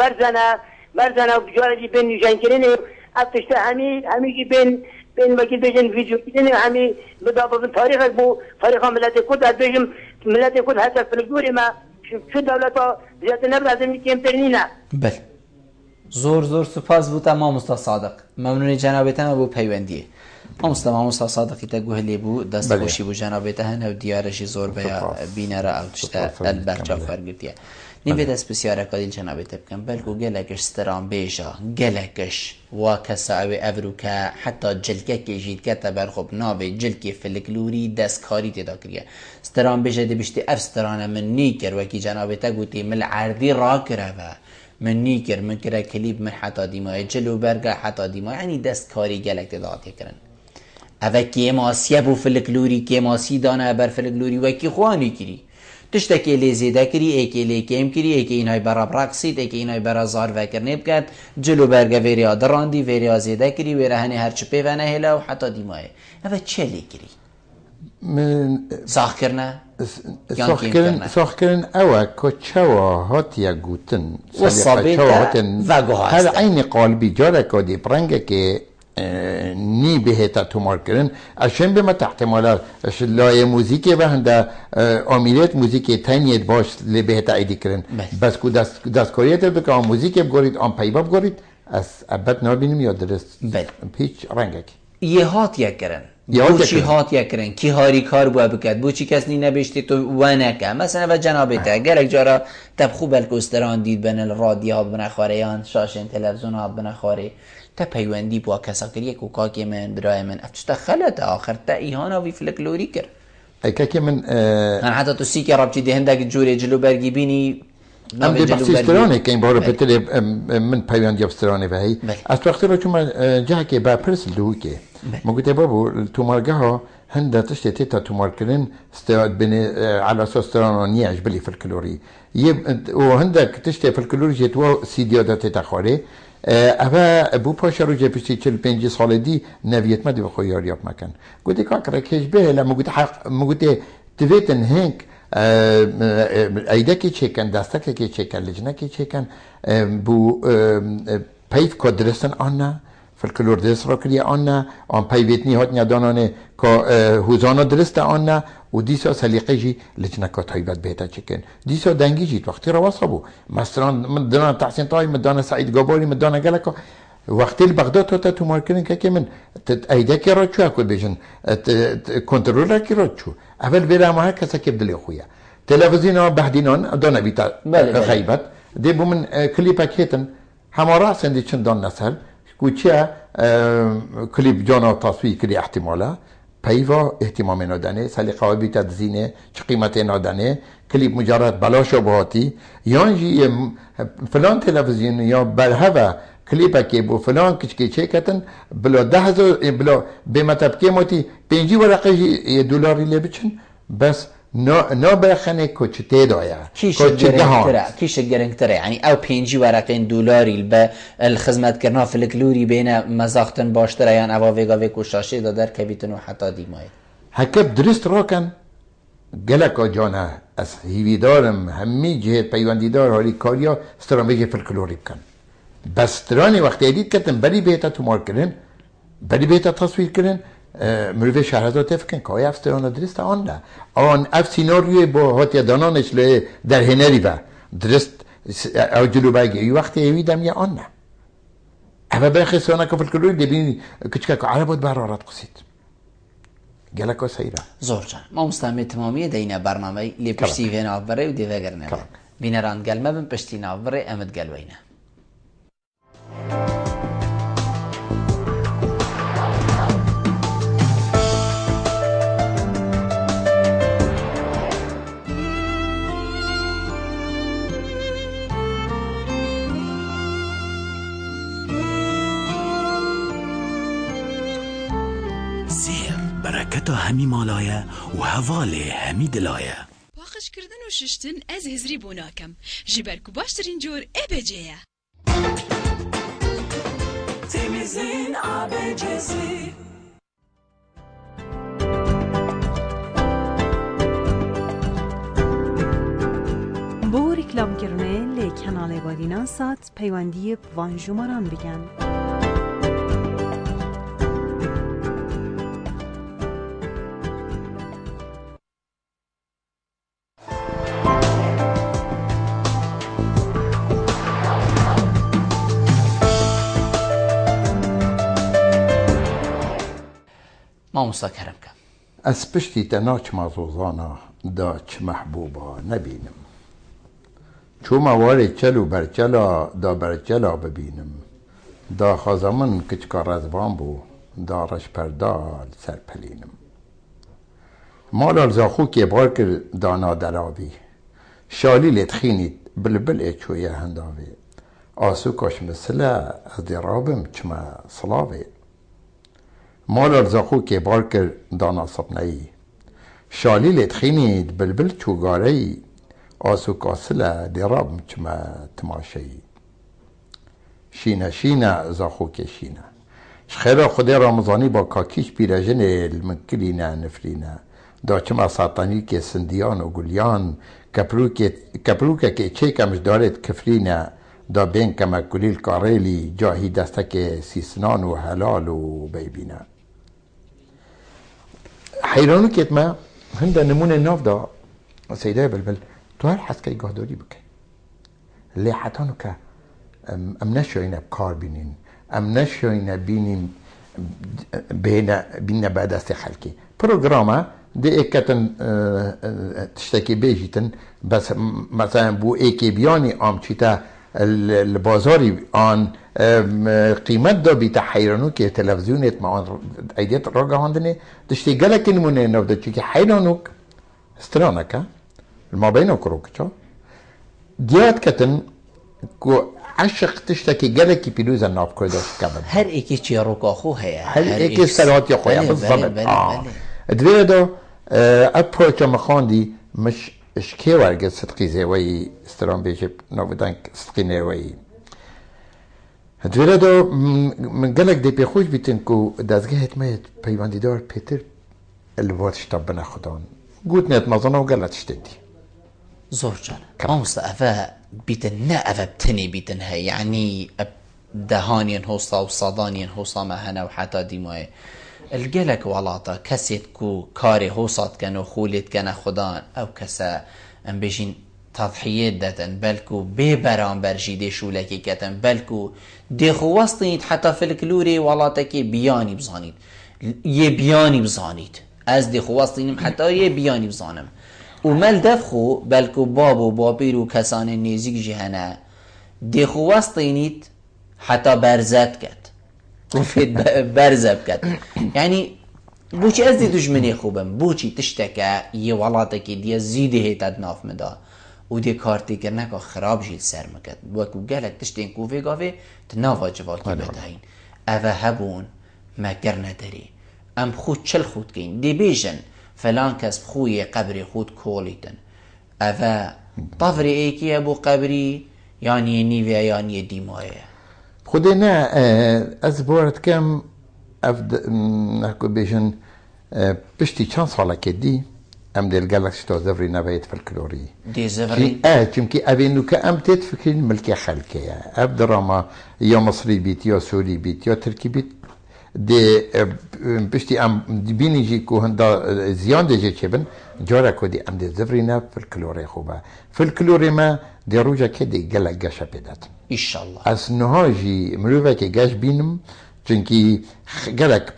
S6: برزنة وبجوارجي بين يجانكريني اتشت همي بين وكيل بيجن فيديو كده همي بدا من تاريخ بو تاريخ ملت كود بيجم ملت كود حتى في الجوري ما شو دولته زيادة نبض لازم كم ترنينا
S1: بل زور سپاس بوده ما مصطفى صادق ممنونی جنابتان ابو پیوندیه ما مصطفى صادقی تگوه لی بو دست خوشی بو جنابتان و دیارشی زور بیا بینره او تشتا البرچاو فرگرتیه نیم دست بسیار کادیل جنابت بکن بلکو گلکش ستران بیجا گلکش و کساوی افرو که حتی جلکه که جید که برخوب ناوی جلکی فلکلوری دست کاری تدا کریه ستران بیجا دی بشتی اف ستران من نیکر وکی جنابت گوتی مل عردی را کره و من نیکر من کره کلیب من حتی دیمای جلو برگه حتی دیمای یعنی دست کاری گلک تداتی کرن اوه که ماسیه بو فلکلوری که ماسی دانه بر فلکلوری وکی خوانی کری تشتكي لي زيدا كري ايكي لي كيم كري ايكي انهاي برا براكسيد ايكي انهاي برا زار فكر نبكت جلو برغا فيريا دراندي فيريا زيدا كري ويرا هني هرچ بيوانا هلا وحتى ديماي هذا تشلي كري
S2: من
S1: صح كرنا
S2: صح كرن اوا كوتشوا هاتيا غوتن
S1: وصابيتا
S2: هذا عيني قلبي جارا كودي برنگه كي نی بهتا تومار کردن اشن به ما تحتمالات لای موزیکی و هنده آمیرت موزیکی تنیت باش لی بهتا ایدی کردن بس کو دستکاریت بکه آن موزیکی بگورید آن پیبا بگورید از ابد نابینیم یا درست هیچ رنگک
S1: یه هات یک کرن بوچی هات یک کرن کی هاری کار بو بکد بوچی کس نی نبشتی تو ونکه مثلا و جنابته گرک جارا تب خوب الکوستران دید بین الرادیو بنخواره یا شاشن تلویزیون ها بنخواره تا پیوندی با کسا کریه که کاکی من برای من افشتا خلط آخر تا ایهانا وی فلکلوری کر
S2: که من
S1: حتی تو سی که رابطی دهنده که جوری جلو برگی بینی
S2: ام دی بحثی استرانه که این بارو بتله من پیوندی افسترانه و هی از وقتی رو چون جه که با پرس لوی که موجود بابو تومارجها هندا تشتي تيتا توماركرين استوعد بني على اساس ترانونية جبلي في الكالوري وهندك تشتي في الكالوري جتوا سيديو دا تيتا خوري أبا أبو باشا رجع بشتي تشل بنجي صالة دي نبيت ما دي بخيار ياب مكان قلت كاكرا كيش به لا موجود تفيتن هيك أيداكي تشيكن داستاكي تشيكن لجناكي تشيكن بو بيف كودرسن أنا في الكلور درس را كريا أنا عن بيفيتني هات ندانانه كهوزانا درست أنا وديسا سلیقه جی لجنکات هایبت بهتا چکن دیسا دنگی جید وقتی را وصبو مثلا مدانا تحسین طای مدانا سعید گاباری مدانا گلکا وقتی بغداد تا تو مارکرین که من ایده که را چو اکو بیشن کنترول را که را چو اول بیره ما کسا که بدلی خویا تلویزیون بهدینان دانا بیتا غیبت دی بو من کلیپا کهتن همه را سندی چندان نسل کوچه کلیپ جانا تصویر کری احتمالا پیوا اهتمام نادنه سلیقه بی تدزینه چه قیمت نادنه کلیپ مجرد بلا شبهاتی یا فلان تلویزیون یا برهوا کلیپا که بو فلان کچکی چه کتن بلا 10,000 بلا به مطبقه موتی 5 ورقه دلاری لی بچن بس نا برخنه کچ تدایا
S1: کیش گرنگتره یعنی او 5 ورقه دلاری به الخدمت کرنا في الكلوري بین مزاختن باشتره یان اوا ویگا ویکو شاشه دادر کبیتن و حتی دیمای
S2: هکب درست راکن گلکا جانا از هیویدارم همی جهت پیوندیدار حالی کاریا استرامجی فلکلوری بکن بس ترانی وقتی ایدید کتن بری بیتا تومار کرن بری بیتا تصویر کرن مروی شهرزاد تفکن که های افستران درست آن نه آن اف سیناریوی با هاتی دانانش در هنری و درست او جلو بگی ای وقتی ایویدم یا آن نه اما برخی سوانا که فلکلوری دبینی کچکه که عربات برارت قصید گلکا سیره
S1: زور جان ما مستمع تمامی دینه برنامه لی پشتی وین آفبره و دیوه گرنه بینران گلمه بین پشتی نافبره امد گلوینه
S7: برکت همی مالایه و هواله همی دلایه
S8: باقش کردن و ششتن از هزری بوناکم جبرکو باشترین جور ابجیه
S9: تمیزین ابجزی
S10: بو رکلام کرنه لی کانال بادینان سات پیوندی وان جمران بگن
S1: ما مستکرم کم
S2: از پشتی تناچ مازوزانا داچ محبوبا نبینم چو مواری چلو برچلا دا برچلا ببینم دا خازمن کچکار از وان بو دارش پردال سرپلینم مالال زاخو که بار کرد دانا دلاوی شالی لتخینید بلبل اچویه هنداوی آسو کاش مثلا از درابم چما صلاوی مالال زاخو که بار کرد دانا صبنایی شالی لتخینید بلبل چوگاری آسو کاسلا درابم چما تماشایی شینه شینه زاخو که شینه شخیره خود رمضانی با کاکیش بیرجن المنکلینه نفرینه دا چما ساطانی که سندیان و گلیان کپروکه که چه کمش دارد کفرینه دا بین کمکولیل کاریلی جاهی دسته که سیسنان و حلال و بیبینه حیرانو که ما هنده نمونه ناف دا سیده بلبل تو هر حس که گاهداری بکن لیحتانو که ام نشوینه بکار بینین ام نشوینه بینیم بینه بعد دست خلکی پروگرامه ده اکتن تشتکی بیجیتن بس مثلا بو ایکی بیانی آم چیتا البازاری آن قیمت دا بیتا حیرانو که تلویزیونیت ما آن ایدیت راگه هاندنه دشتی گلک نمونه نفده چی که حیرانوک استرانکه ما بینو کروک چا دیاد کتن که عشق تشتكي جالك بيلوز الناف كرداش كمان
S1: هر ایکی چی روکا خو هیا
S2: هر ایکی سرات یا خویا بالضبط ادري ده ابروچ مخاندي مش اشكي ورقه صدقي زوي استرام بيجي نوبدان صدقي نوي ادري ده من قالك دي بيخوش بيتنكو دازغهت ميت بيواندي دار بيتر الوات شتابنا خدان قلت نت مظنه وقالت اشتدي
S1: زور جان امس افا بيتن افا بتني بيتن هي يعني دهانين هوصا وصادانين هوصا ما هنا وحتى ديماي الجلك ولاطة كسيت كو كاري هوصات كانوا خولت كان خدان او كسا ام بيجين تضحيات داتن بلكو ببران برجي دي شولكي كتن بلكو دي خوستينيت حتى في الكلوري ولاطكي بياني بزانيت يبياني بزانيت از دي خوستينيم حتى يبياني بزانم ومال دفخو بلكو بابو بابيرو كسان نيزيك جهنا دي خوستينيت حتى برزت كت وفيت برزب كت يعني بوشي ازدي دجمني خوبم بوشي تشتكى يولاتكي دي زيدي هيتاد ناف مدا ودي كارتي كرنكا خراب جيل سر مكت بوكو قالك تشتين كوفي قافي تنافا جوالكي بدهين افا هبون ما كرنا داري ام خود چل خود كين دي بيجن فلان كس بخوي قبري خود كوليتن افا طفري ايكي ابو قبري يعني نيفيا يعني ديمايا
S2: خدينا أزبورت كم نحكو بيجن بشتي چند سالا كدي ام دل جالكسي تو زفري نبايت في الكلوري
S1: دي زفري
S2: چمكي ابينو كام تتفكرين ملكي خلكي اب دراما يا مصري بيت يا سوري بيت يا تركي بيت دي بشتي ام بيني جي كو هندا زيان دي جي چبن جارا كو دي ام دي زفري نب في الكلوري خوبا في الكلوري ما دي روجا كدي جالك جاشا بيدات
S1: ان شاء الله
S2: از نهاجي مروفا كي جاش بينم چونكي جالك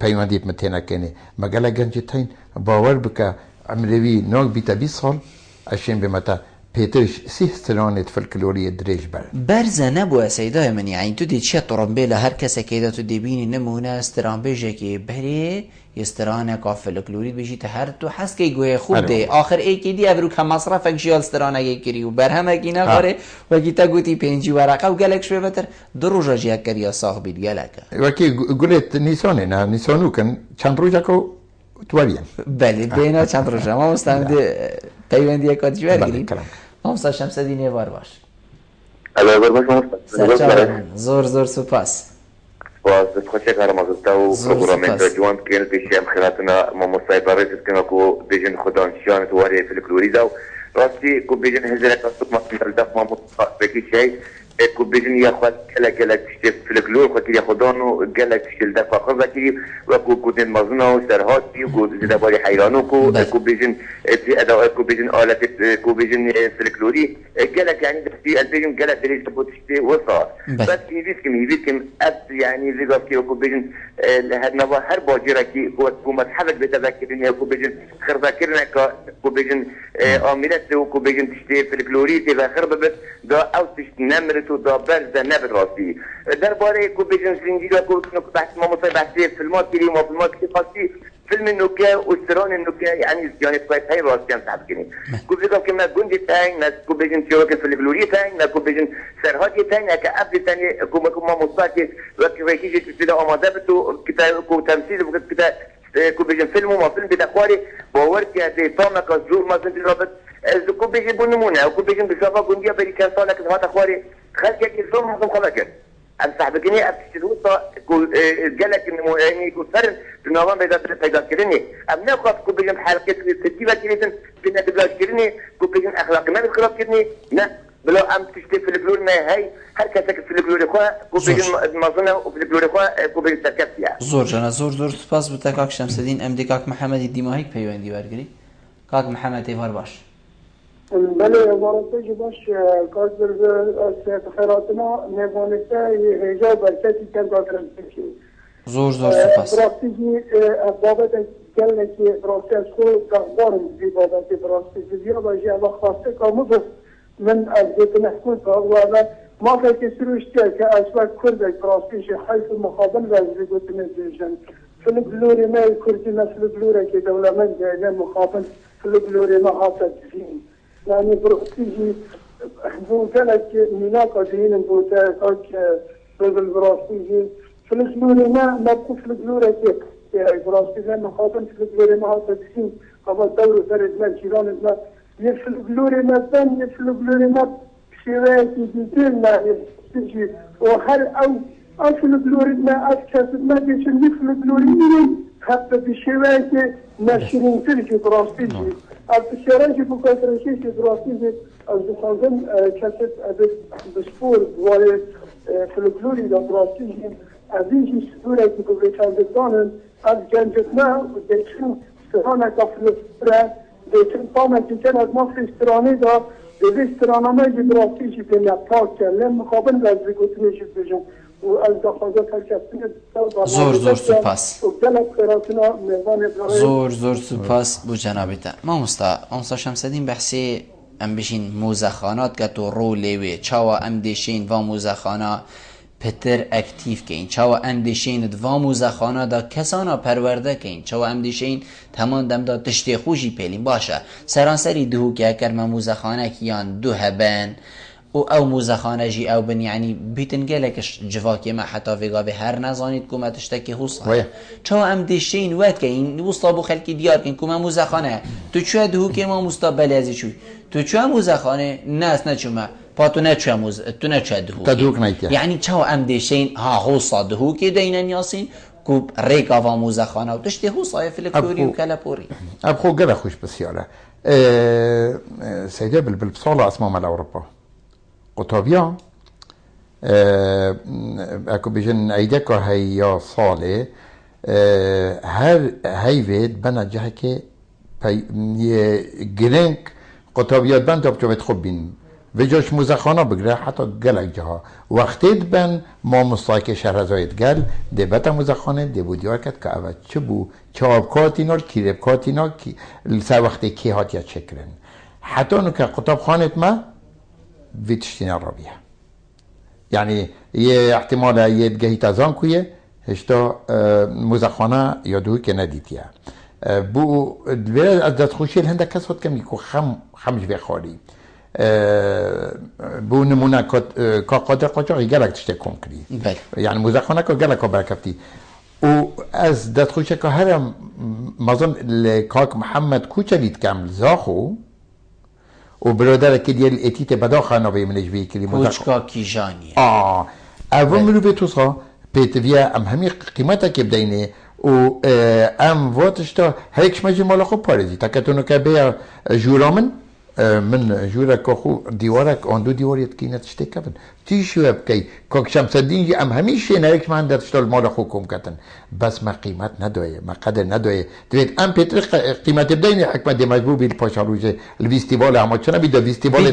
S2: پيواندي بمتينا كني ما جالك جنجتين باور بك عمروي نوك بيتا 20 سال عشان بمتا بيترش سيسترانت في الكلورية دريج
S1: برزة نبوة سيداي من يعني تو دي تشي طرمبيلا هر كسا كيدا تو دي بيني نمونا استرامبيجا كي بري يسترانه كاف الكلوريد بيجي تهر تو حس كي جوه خوب دي آخر اي كي دي ابرو كمصرفك جيال استرانه كي كري وبرهمه كي نخاره وكي تا قوتي پنجي ورقه وقالك شوي بتر دروجا جي اكر يا صاحبي قالك
S2: وكي قلت نيسانه نيسانو كان چند روجاكو تواريان
S1: بله بينا چند روجا ما مستمد تايواندي اكاد جوار گري ما مستشم شمس ديني بار باش
S3: الله بار باش
S1: زور سپاس
S3: باز خوشی کارم از تو پروگرامنت جوان کن پیش ام خلاتنا ما مصاحبه کن کو بیجن خدان شان تواری في الكلوريدا راستی کو بیجن هزار کاست ما تلدف ما مصاحبه کی شيء کو بیجن ياخذ كلا تشتف في الكلور خاطر ياخذانو قال تشيل دفع خذكي وكو كودن مزنو سرهاتي وكو زدباري حيرانو كو بیجن في اداء کو بیجن آلات کو بیجن في الكلوري قال يعني في البيجن قال دريش تبو تشتي وصار بس يفيدكم يعني زي كو بیجن هذا هر باجركي كو متحرك بتذكرني كو بیجن خرذكرنا كو بیجن اميرت كو بیجن تشتي في الكلوري تبع خربت دا او تشتنمر تو دا برزه نبر راستی درباره کو بیجن زنجیرا کو بحث ما مصاحبه فيلمات كريم وفيلمات كتير خاصي فيلم النكاة واستران النكاة يعني يعني كويس هاي راستي أنا تعبتني كو بيجن كنا جندي تاني ناس كو بيجن شوكة في البلورية تاني ناس كو بيجن سرهاتي تاني كأبدي تاني كو ما مصاحبه وكيف يجي تبتدأ أمادة بتو كتا كو تمثيل وكت كتا كو بيجن فيلم وما فيلم بتقاري باورتي هذه طامة كزور ما زنت رابط كو بيجن بنمونة كو بيجن بشافة جندية بريكان صالة كذا تقاري خلك الفيلم ما خلك أصحابكني أبتشروطا جالك إنه يعني كثر تناوم بيدا كرني أبناء خاف كوبيجن حلقة ترتيبة كريتن بينا تبلاش كرني كوبيجن أخلاق ما بخلاف كرني لا بلا أم تشتي في البلور ما هي هر كسك في البلور إخوة كوبيجن مازنا وفي البلور إخوة كوبيجن تركبتيها
S1: زور جانا زور سپاس بتاعك شمس الدين أمدي كاك محمد الدماهيك بيواندي وارجري كاك محمد تيفار باش
S11: بله عبارتش باش کار از خیراتنا نوانسته هجا برکتی کن دادرم بشی
S1: زور سپاس
S11: براستی بابت گلنه که براستی از خود تخبارم بی بابت براستی زیاد باشی اما خواسته کامو بس من از بیت نحکون و ما فکر سروشته که اصلا کردک براستیش حیث مخابن وزی گوتنه دیشن فل بلوری ما کردی مثل بلوره که دولمن جایده مخابن فل بلوری ما حاصل جزین يعني بروحتيجي بوده که مینا کاتین بوده که بزل براستی فلسلوری ما بکو فلسلوره که براستی زن خاطر فلسلوری ما هاتفسین اما دور سر ازمه جیران ازمه یه فلسلوری ما بن یه فلسلوری ما شوه که دیدین ما یه و هر او فلسلوری ما از کسب ما دیشن یه فلسلوری میرین حتی بشوه که نشرین تر که براستی جی از شهران که بکاترشی که براستی جی از بسازن کسب از بسپور دواره فلکلوری دا براستی جی از اینجی سپوره که بچندستانن از گنجتنا و دیشن سهانه که فلکلوره دیشن پامه که کن از ما فسترانه دا دوی استرانامه که براستی جی بینیا پاک کرد مخابن لازی گوتنیشی بجن
S1: زور سپاس زور سپاس بو جنابتا ما مستا شمسدین بحثی ام بشین موزخانات که تو رو لیوی چاوا ام دیشین و موزخانا پتر اکتیف که این چاوا ام دیشین و موزخانا دا کسانا پرورده که این چاوا ام دیشین تمام دم دا تشتی خوشی پیلیم باشه سرانسری دهو که اکر ما موزخانه کیان دو هبن او موزخانه جی او بن یعنی بیتن گلکش جواکی ما حتی ویگا به هر نزانید که ما تشتکی حوصا چو ام دیشین وقت که این وستا بو خلکی دیار کن که ما موزخانه تو چوه دهو که ما مستقبلی ازی چوی تو چوه موزخانه ناس نچوما پا تو نچوه دهو یعنی چو ام دیشین ها حوصا دهو که دینن یاسین که ریکا و موزخانه و تشتی حوصای فلکلوری و کلپوری
S2: اب خو گره خوش بسیاره سیده بالبصالة اسمام الأوروبا قطابيا اكو بيجن ايدكو هيا صالة هر هيفيد بنا جهكي جرينك قطابيات بان تبتو بتخبين وجاش موزخانه بگره حتى گلک جها وقتی بن ما مستاک شهرزاید گل دبتا موزخانه دبودیار کد که اول چه بو چابکاتینا کیربکاتینا لسه وقتی کی هات یا چکرن حتی انو که قطاب خانت ما ویتشتینا رابیه يعني يه احتمال يتجهي تازان كويه هشتا موزخانه يادوه که ندیتیه بو البلاد از دست خوشی الهنده کسات کم يكو خمش في خالي بو نمونه که قادر قاچاقی گلک تشته کن کری يعني موزخانه که گلک ها برکفتی و از دست خوشی که هرم مازن لکاک محمد کوچلید کم زاخو و برادر که دیل اتیت بداخه نوی منش بی کلی
S1: کوچکا کیجانی
S2: اول منو بیتوسا پیتویا ام همی قیمتا که بدینه و ام واتشتا هیچ مجی مالا خوب پارزی تا کتونو که بیا جورامن من جورا كخو ديوارك عنده ديواريت كينا تشتي كفن تيشو بكي كوك شمس الدين جي ام هميشه نارك ما عندها تشتغل مال اخوكم كتن بس ما قيمات ندويه ما قدر ندويه تريد ام بيتر قيمه بدين حكمه دي مجبوب الباشاروجه الفيستيفال اما چنا بيد فيستيفال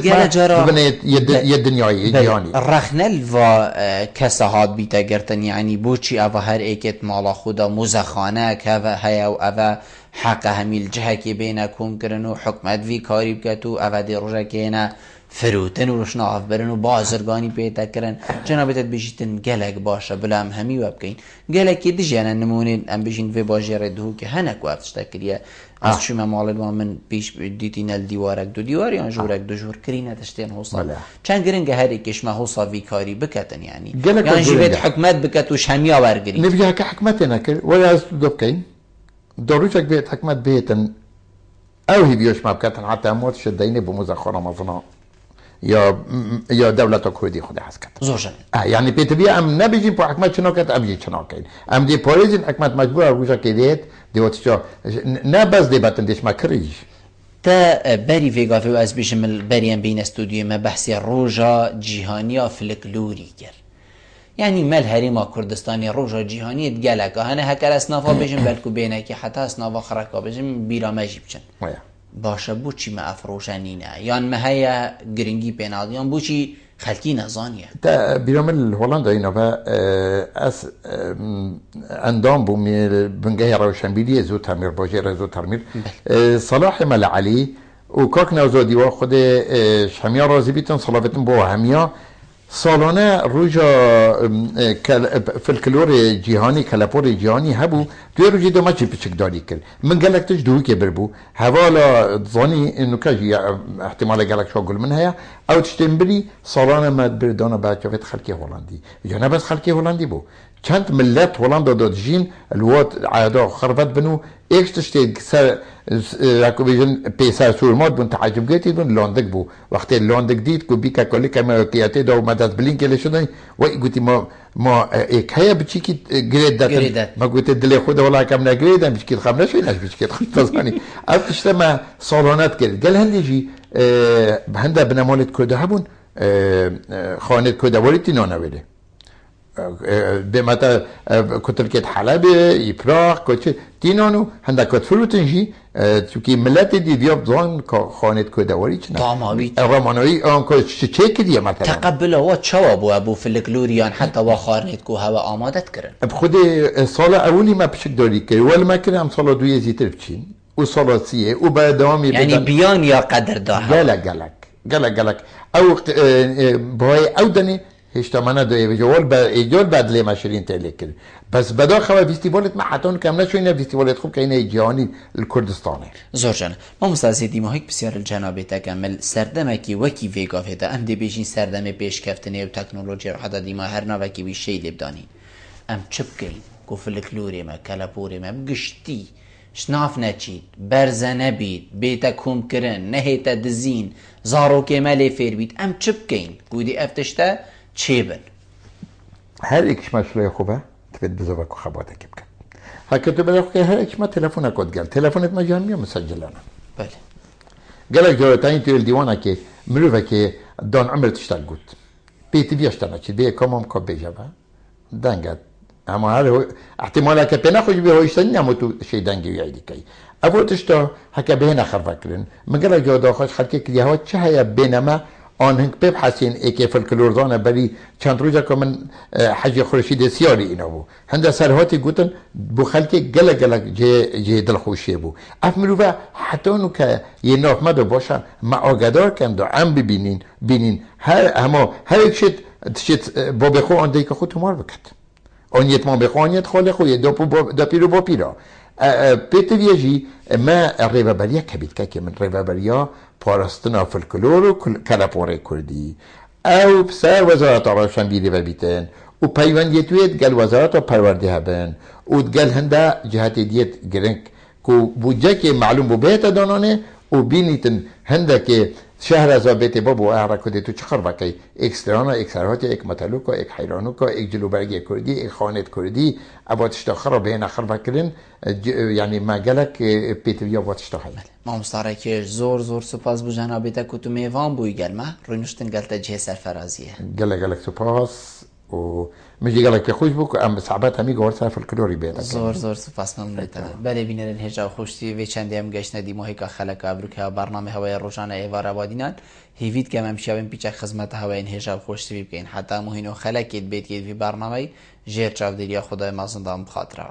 S2: يد دنياي جهاني
S1: رخنل و كسهات بيتا گرتن يعني بوچي او هر ايكت مال خدا مزخانه که هيا او حق همیل جهه که بینه کن کرن و حکمت وی کاری بکتو او دی روژه که اینه فروتن و روشناف برن و بازرگانی پیدا کرن جنابتت بجیتن گلک باشه بلا هم همی و بکین گلک که دیجانه نمونید هم بجین وی باجره دهو که هنک وفتشتا کریه از شما مالد من پیش دیتین الدیوارک دو دیواری یا جورک دو جور کرینه تشتین حوصا چند گرنگه هر ایکش ما حوصا وی کاری بکتن یعنی جیبت حکمت بکتوش همی آورگری
S2: نبیه که حکمت نکر ولی از دو بکین داروشك بيت حكمت بيتن او هي بيوش ما بكتن حتى موت شديني بمزخرة مظنا يا دولة كردي خدي حسكت
S1: زوجا
S2: يعني بيت بيا ام نبيجي بو حكمت شنو كت ابجي شنو كاين ام دي بوليزن حكمت مجبوره روجا كيديت دي وتشا نبز دي باتن ديش ما كريج
S1: تا بري فيغا في اس بيشمل بريان بين استوديو ما بحثي روجا جيهانيا فلكلوري كر يعني مال هريما كردستاني روجا جيهاني تقالك هانا هكا اسنافا بيجن بلكو بينك حتى اسنافا خركا بيجن بيرا ماجي بچن باشا بوچي ما افروشانينا يان ما هيا گرنگي بيناد يان بوچي خلقي نزانيه
S2: تا بيرا من هولندا اينا اس اندام بو بنگه روشنبيلي زو تعمير باجر زو تعمير صلاح مال علي وكاك نوزادي واخد شميا رازي بيتن صلابتن بو هميا سالانه روژا فلکلور جیهانی کلپور جیهانی هبو دوی روژی دو مچی پچک داری کرد من گلک تش دوی که بربو حوالا ظانی انو کجی احتمال گلک شاگل من هیا او تشتیم بری سالانه مد بردانا بچافت خلکی هولندی یا نه بس خلکی هولندی بو چند ملت هولندا داد جین الوات عادا خربت بنو ایکش تشتی سر راکو بیجن پیسر سورمات بون تعجب گیتی دون لاندک بو وقتی لاندک دید کو بیکا کلی کما کیاته دو مدت بلین کلی شدن و گویی ما ایک هیا بچی کی گرید دادن ما گویی دل خود ولا کم نگریدم بچی خم نشوی نش بچی خود تزانی افتش ما سالانات کرد گل هندیجی هنده بنمالت کده هبون خانه کده ولیتی نانویده به متا کترکت حلب ایپراق کچه تینانو هنده کت فروتنجی چونکی ملت دیویاب زان خانت کدواری چنه
S1: طاماوی
S2: رامانوی آن که چه کدیه مثلا
S1: تقبل هوا چوابو ابو فلکلوریان حتی وا خارنت کو هوا آمادت کرن
S2: بخود سال اولی ما پشک داری که ولی ما کنم سال دوی زیتر بچین و سال سیه و بعد دوامی
S1: یعنی بیان یا قدر داه
S2: گلک او بای او دنی هشتا منه دوی جوال ایجال بدلی مشرین تیلی کرد بس بدا خواه فیستیوالت ما حتون کم نشوینه فیستیوالت خوب که اینه جهانی الکردستانه
S1: زور جانه ما مستعصی دیماهیک بسیار الجنابه تکمل سردمکی وکی ویگا فیده ام دی بیشین سردم پیش کفتنه و تکنولوژی رو حدا دیما هر نوکی بی شی لبدانی ام چپ گین گفلکلوری ما کلپوری ما بگشتی شناف نچید برزه نبید بیتا کوم کرن نهیتا دزین زارو که ملی فیر بید ام چپ گین گودی افتشتا چه بن
S2: هر ایکش مشروع خوبه تفید بزرگ کو خباته که بکن هکه تو بلخ که هر ایکش ما تلفن کد گل تلفنت ما جان میام مسجلانه
S1: بله
S2: گلک جورتانی تو الدیوانه که مروفه که دان عمر تشتغل گود بیتی بیاشتنه چید بیه کامم که بیجابه دنگت اما هر احتمالا که پینا خوش به هایشتنی نمو تو شی دنگی ویدی کی اول تشتا هکه به نخر فکرن مگل جو داخل خلکی که ها چه هیا بینما آن هنگ ببحثین ایک فلکلوردانه بری چند روزا که من حاجی خورشید سیاری اینا بو هنده سرهاتی گوتن بو خلکی گلک جه دلخوشی بو افمروفه حتی اونو که یه نافمدو باشه ما آگدار کند و عم ببینین هر ایک شد با بخو آن دیگه خود تمار بکد آن یت ما بخو آن یت خاله خوی دا پیرو با پیرا پیتویجی ما ریوبریا کبید که من ریوبریا پارستنا فلکلور و کلپوره کردی او بسر وزارت روشنبیری و بیتن و پیوندیتویت گل وزارت پرورده هبن و گل هنده جهت دیت گرنگ که بودجه که معلوم بو بیت دانانه و بینیتن هنده که شهر از بیت بابو احرکده تو چخر بکی اکسترانا اکسرهاتی ایک مطلوکا ایک حیرانوکا ایک جلوبرگی کردی ایک خانت کردی اباتشتا خرا به نخر بکرن یعنی مگلک پیتویا باتشتا حیل
S1: ما مستاره که زور سپاس بو جنابیتا که تو میوان بوی گلمه روی نشتن گلتا جه سرفرازیه
S2: گلک سپاس و میگه گلک که خوش بو ام صعبت همی گوار سر فلکلوری بیتا
S1: زور سپاس ممنونتا بله بینرین هجا خوشتی و چندی هم گشت ندیمه که خلق ابروکه برنامه هوای روشانه ایوار آبادینان هیوید که ممشیابین پیچه خدمت هوای هجا خوشتی بکن حتی مهینو خلقید بیت که وی برنامه جیر چاودیریا خدای مازندان بخاطره